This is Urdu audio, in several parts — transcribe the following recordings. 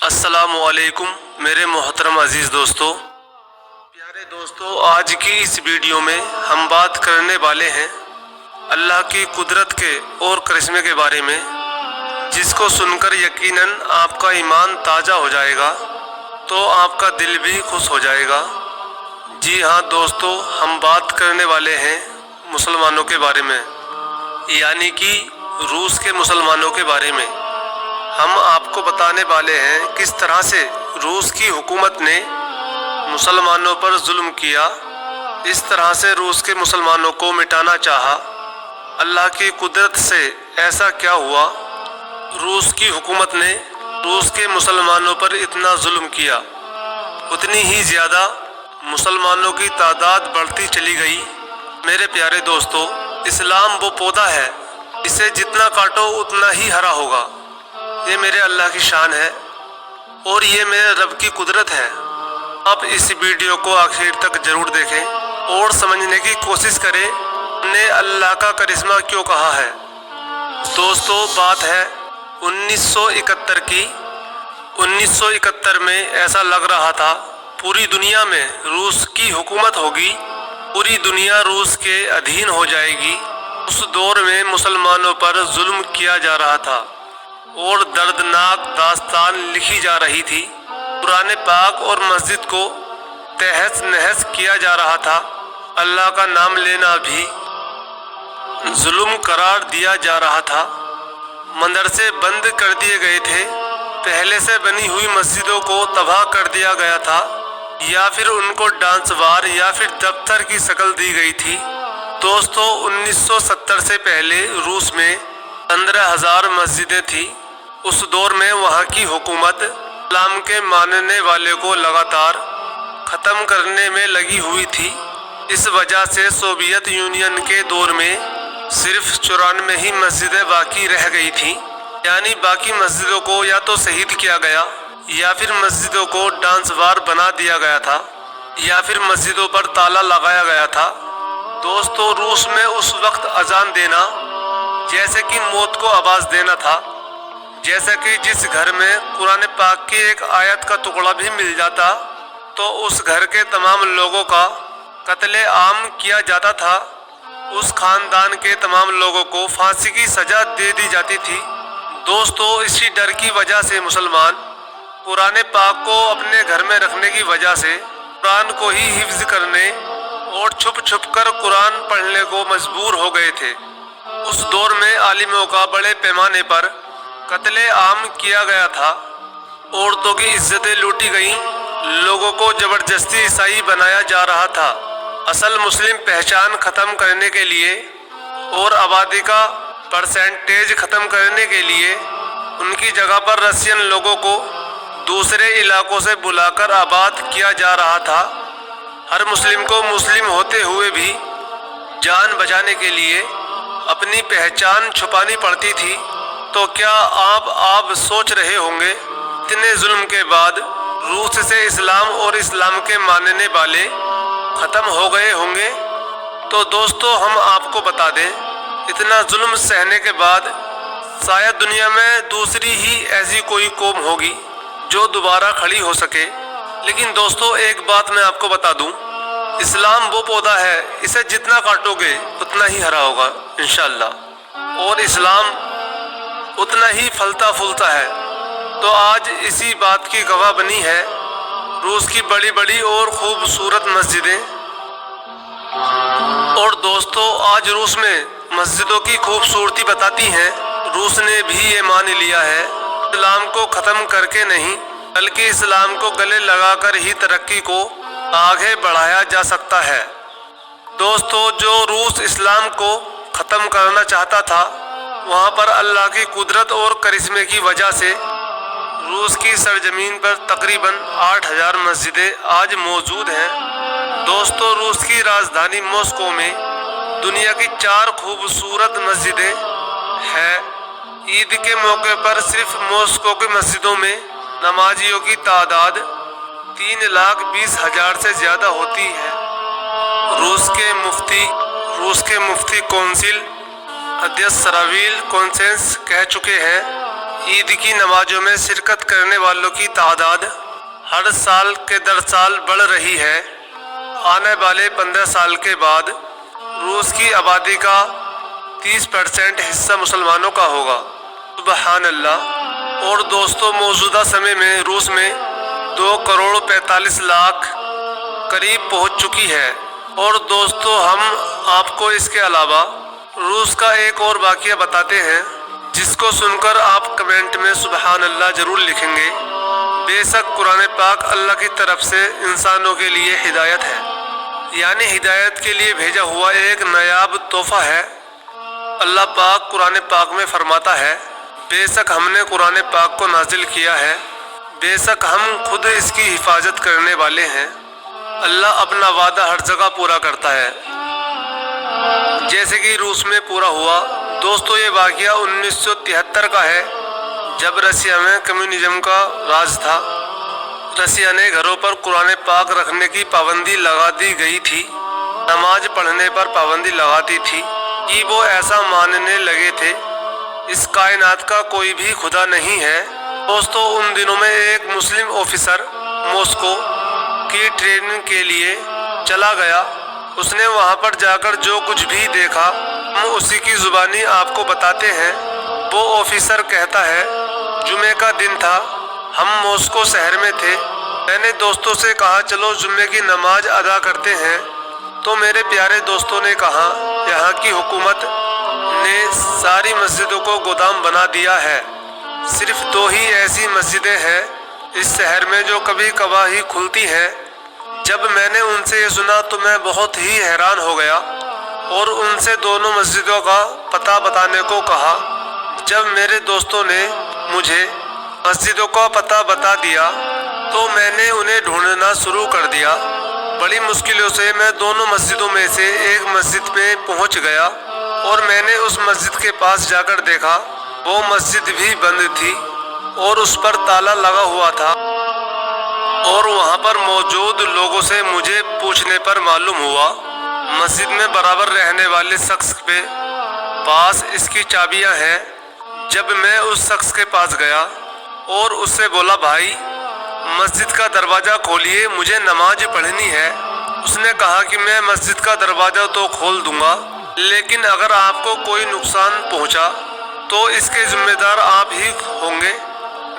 السلام علیکم میرے محترم عزیز دوستو، پیارے دوستو، آج کی اس ویڈیو میں ہم بات کرنے والے ہیں اللہ کی قدرت کے اور کرشمے کے بارے میں، جس کو سن کر یقیناً آپ کا ایمان تازہ ہو جائے گا تو آپ کا دل بھی خوش ہو جائے گا۔ جی ہاں دوستو، ہم بات کرنے والے ہیں مسلمانوں کے بارے میں، یعنی کہ روس کے مسلمانوں کے بارے میں۔ ہم آپ کو بتانے والے ہیں کس طرح سے روس کی حکومت نے مسلمانوں پر ظلم کیا، اس طرح سے روس کے مسلمانوں کو مٹانا چاہا۔ اللہ کی قدرت سے ایسا کیا ہوا، روس کی حکومت نے روس کے مسلمانوں پر اتنا ظلم کیا، اتنی ہی زیادہ مسلمانوں کی تعداد بڑھتی چلی گئی۔ میرے پیارے دوستو، اسلام وہ پودا ہے، اسے جتنا کاٹو اتنا ہی ہرا ہوگا۔ یہ میرے اللہ کی شان ہے اور یہ میرے رب کی قدرت ہے۔ آپ اس ویڈیو کو آخر تک ضرور دیکھیں اور سمجھنے کی کوشش کریں نے اللہ کا کرشمہ کیوں کہا ہے۔ دوستو، بات ہے 1971 کی۔ 1971 میں ایسا لگ رہا تھا پوری دنیا میں روس کی حکومت ہوگی، پوری دنیا روس کے ادھین ہو جائے گی۔ اس دور میں مسلمانوں پر ظلم کیا جا رہا تھا اور دردناک داستان لکھی جا رہی تھی۔ قرآن پاک اور مسجد کو تہس نہس کیا جا رہا تھا، اللہ کا نام لینا بھی ظلم قرار دیا جا رہا تھا۔ مدرسے بند کر دیے گئے تھے، پہلے سے بنی ہوئی مسجدوں کو تباہ کر دیا گیا تھا، یا پھر ان کو ڈانس بار یا پھر دفتر کی شکل دی گئی تھی۔ دوستو، 1970 سے پہلے روس میں 15,000 مسجدیں تھیں۔ اس دور میں وہاں کی حکومت اسلام کے ماننے والے کو لگاتار ختم کرنے میں لگی ہوئی تھی۔ اس وجہ سے سوویت یونین کے دور میں صرف 94 ہی مسجدیں باقی رہ گئی تھیں، یعنی باقی مسجدوں کو یا تو شہید کیا گیا یا پھر مسجدوں کو ڈانس بار بنا دیا گیا تھا یا پھر مسجدوں پر تالا لگایا گیا تھا۔ دوستو، روس میں اس وقت اذان دینا جیسے کہ موت کو آواز دینا تھا، جیسا کہ جس گھر میں قرآن پاک کی ایک آیت کا ٹکڑا بھی مل جاتا تو اس گھر کے تمام لوگوں کا قتل عام کیا جاتا تھا، اس خاندان کے تمام لوگوں کو پھانسی کی سزا دے دی جاتی تھی۔ دوستو، اسی ڈر کی وجہ سے مسلمان قرآن پاک کو اپنے گھر میں رکھنے کی وجہ سے قرآن کو ہی حفظ کرنے اور چھپ چھپ کر قرآن پڑھنے کو مجبور ہو گئے تھے۔ اس دور میں عالموں کا بڑے پیمانے پر قتل عام کیا گیا تھا، عورتوں کی عزتیں لوٹی گئیں، لوگوں کو زبردستی عیسائی بنایا جا رہا تھا۔ اصل مسلم پہچان ختم کرنے کے لیے اور آبادی کا پرسنٹیج ختم کرنے کے لیے ان کی جگہ پر رشین لوگوں کو دوسرے علاقوں سے بلا کر آباد کیا جا رہا تھا۔ ہر مسلم کو مسلم ہوتے ہوئے بھی جان بچانے کے لیے اپنی پہچان چھپانی پڑتی تھی۔ تو کیا آپ سوچ رہے ہوں گے اتنے ظلم کے بعد روس سے اسلام اور اسلام کے ماننے والے ختم ہو گئے ہوں گے؟ تو دوستو، ہم آپ کو بتا دیں، اتنا ظلم سہنے کے بعد شاید دنیا میں دوسری ہی ایسی کوئی قوم ہوگی جو دوبارہ کھڑی ہو سکے۔ لیکن دوستو، ایک بات میں آپ کو بتا دوں، اسلام وہ پودا ہے، اسے جتنا کاٹو گے اتنا ہی ہرا ہوگا انشاءاللہ، اور اسلام اتنا ہی پھلتا پھولتا ہے۔ تو آج اسی بات کی گواہ بنی ہے روس کی بڑی بڑی اور خوبصورت مسجدیں۔ اور دوستو، آج روس میں مسجدوں کی خوبصورتی بتاتی ہیں روس نے بھی یہ مان لیا ہے اسلام کو ختم کر کے نہیں، بلکہ اسلام کو گلے لگا کر ہی ترقی کو آگے بڑھایا جا سکتا ہے۔ دوستو، جو روس اسلام کو ختم کرنا چاہتا تھا، وہاں پر اللہ کی قدرت اور کرشمے کی وجہ سے روس کی سرزمین پر تقریباً 8,000 مسجدیں آج موجود ہیں۔ دوستو، روس کی راجدھانی ماسکو میں دنیا کی 4 خوبصورت مسجدیں ہیں۔ عید کے موقع پر صرف ماسکو کی مسجدوں میں نمازیوں کی تعداد 3,20,000 سے زیادہ ہوتی ہے۔ روس کے مفتی کونسل ادیس سراویل کونسنس کہہ چکے ہیں عید کی نمازوں میں شرکت کرنے والوں کی تعداد ہر سال کے در سال بڑھ رہی ہے۔ آنے والے 15 سال کے بعد روس کی آبادی کا 30% حصہ مسلمانوں کا ہوگا۔ سبحان اللہ۔ اور دوستو، موجودہ سمے میں روس میں 2,45,00,000 قریب پہنچ چکی ہے۔ اور دوستو، ہم آپ کو اس کے علاوہ روس کا ایک اور واقعہ بتاتے ہیں، جس کو سن کر آپ کمنٹ میں سبحان اللہ ضرور لکھیں گے۔ بے شک قرآن پاک اللہ کی طرف سے انسانوں کے لیے ہدایت ہے، یعنی ہدایت کے لیے بھیجا ہوا ایک نایاب تحفہ ہے۔ اللہ پاک قرآن پاک میں فرماتا ہے، بے شک ہم نے قرآن پاک کو نازل کیا ہے، بے شک ہم خود اس کی حفاظت کرنے والے ہیں۔ اللہ اپنا وعدہ ہر جگہ پورا کرتا ہے، جیسے کہ روس میں پورا ہوا۔ دوستو، یہ واقعہ 1973 کا ہے، جب رشیا میں کمیونزم کا راج تھا۔ رشیا نے گھروں پر قرآن پاک رکھنے کی پابندی لگا دی گئی تھی، نماز پڑھنے پر پابندی لگا دی تھی کہ وہ ایسا ماننے لگے تھے اس کائنات کا کوئی بھی خدا نہیں ہے۔ دوستو، ان دنوں میں ایک مسلم آفیسر ماسکو کی ٹریننگ کے لیے چلا گیا۔ اس نے وہاں پر جا کر جو کچھ بھی دیکھا ہم اسی کی زبانی آپ کو بتاتے ہیں۔ وہ آفیسر کہتا ہے، جمعے کا دن تھا، ہم ماسکو شہر میں تھے۔ میں نے دوستوں سے کہا چلو جمعے کی نماز ادا کرتے ہیں، تو میرے پیارے دوستوں نے کہا یہاں کی حکومت نے ساری مسجدوں کو گودام بنا دیا ہے، صرف 2 ہی ایسی مسجدیں ہیں اس شہر میں جو کبھی کبھار ہی کھلتی ہیں۔ جب میں نے ان سے یہ سنا تو میں بہت ہی حیران ہو گیا اور ان سے دونوں مسجدوں کا پتہ بتانے کو کہا۔ جب میرے دوستوں نے مجھے مسجدوں کا پتہ بتا دیا تو میں نے انہیں ڈھونڈنا شروع کر دیا۔ بڑی مشکلوں سے میں دونوں مسجدوں میں سے ایک مسجد میں پہنچ گیا اور میں نے اس مسجد کے پاس جا کر دیکھا، وہ مسجد بھی بند تھی اور اس پر تالا لگا ہوا تھا۔ اور وہاں پر موجود لوگوں سے مجھے پوچھنے پر معلوم ہوا مسجد میں برابر رہنے والے شخص کے پاس اس کی چابیاں ہیں۔ جب میں اس شخص کے پاس گیا اور اس سے بولا، بھائی مسجد کا دروازہ کھولیے، مجھے نماز پڑھنی ہے، اس نے کہا کہ میں مسجد کا دروازہ تو کھول دوں گا، لیکن اگر آپ کو کوئی نقصان پہنچا تو اس کے ذمہ دار آپ ہی ہوں گے۔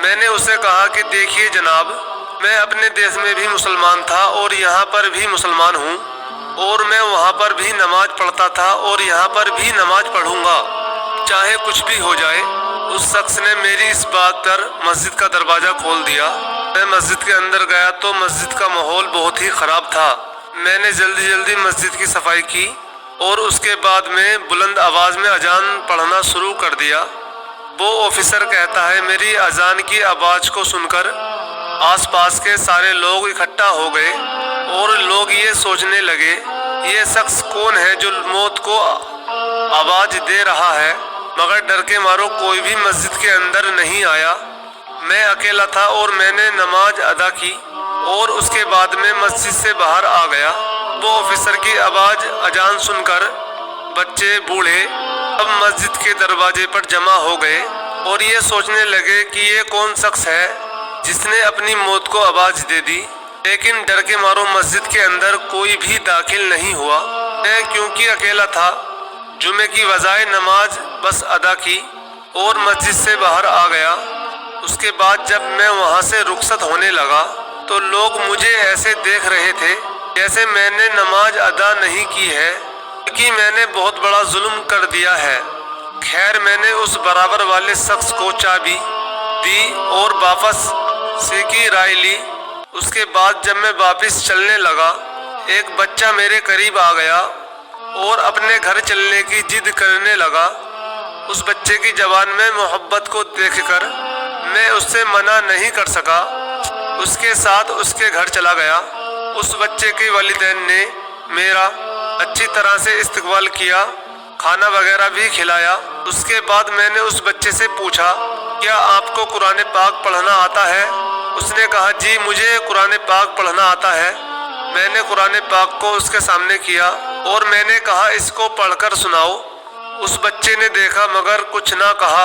میں نے اسے کہا کہ دیکھیے جناب، میں اپنے دیش میں بھی مسلمان تھا اور یہاں پر بھی مسلمان ہوں، اور میں وہاں پر بھی نماز پڑھتا تھا اور یہاں پر بھی نماز پڑھوں گا، چاہے کچھ بھی ہو جائے۔ اس شخص نے میری اس بات پر مسجد کا دروازہ کھول دیا۔ میں مسجد کے اندر گیا تو مسجد کا ماحول بہت ہی خراب تھا۔ میں نے جلدی مسجد کی صفائی کی اور اس کے بعد میں بلند آواز میں اذان پڑھنا شروع کر دیا۔ وہ آفیسر کہتا ہے، میری اذان کی آواز کو سن کر آس پاس کے سارے لوگ اکٹھا ہو گئے اور لوگ یہ سوچنے لگے یہ شخص کون ہے جو موت کو آواز دے رہا ہے، مگر ڈر کے مارو کوئی بھی مسجد کے اندر نہیں آیا۔ میں اکیلا تھا اور میں نے نماز ادا کی اور اس کے بعد میں مسجد سے باہر آ گیا۔ وہ آفیسر کی آواز اذان سن کر بچے بوڑھے اب مسجد کے دروازے پر جمع ہو گئے اور یہ سوچنے لگے کہ یہ کون شخص ہے جس نے اپنی موت کو آواز دے دی، لیکن ڈر کے مارو مسجد کے اندر کوئی بھی داخل نہیں ہوا۔ میں کیونکہ اکیلا تھا، جمعے کی وضاء نماز بس ادا کی اور مسجد سے باہر آ گیا۔ اس کے بعد جب میں وہاں سے رخصت ہونے لگا تو لوگ مجھے ایسے دیکھ رہے تھے جیسے میں نے نماز ادا نہیں کی ہے، کہ میں نے بہت بڑا ظلم کر دیا ہے۔ خیر، میں نے اس برابر والے شخص کو چابی دی اور واپس سے کی رائے لی۔ اس کے بعد جب میں واپس چلنے لگا، ایک بچہ میرے قریب آ گیا اور اپنے گھر چلنے کی ضد کرنے لگا۔ اس بچے کی زبان میں محبت کو دیکھ کر میں اس سے منع نہیں کر سکا، اس کے ساتھ اس کے گھر چلا گیا۔ اس بچے کے والدین نے میرا اچھی طرح سے استقبال کیا، کھانا وغیرہ بھی کھلایا۔ اس کے بعد میں نے اس بچے سے پوچھا، کیا آپ کو قرآن پاک پڑھنا آتا ہے؟ اس نے کہا، جی مجھے قرآن پاک پڑھنا آتا ہے۔ میں نے قرآن پاک کو اس کے سامنے کیا اور میں نے کہا، اس کو پڑھ کر سناؤ۔ اس بچے نے دیکھا مگر کچھ نہ کہا۔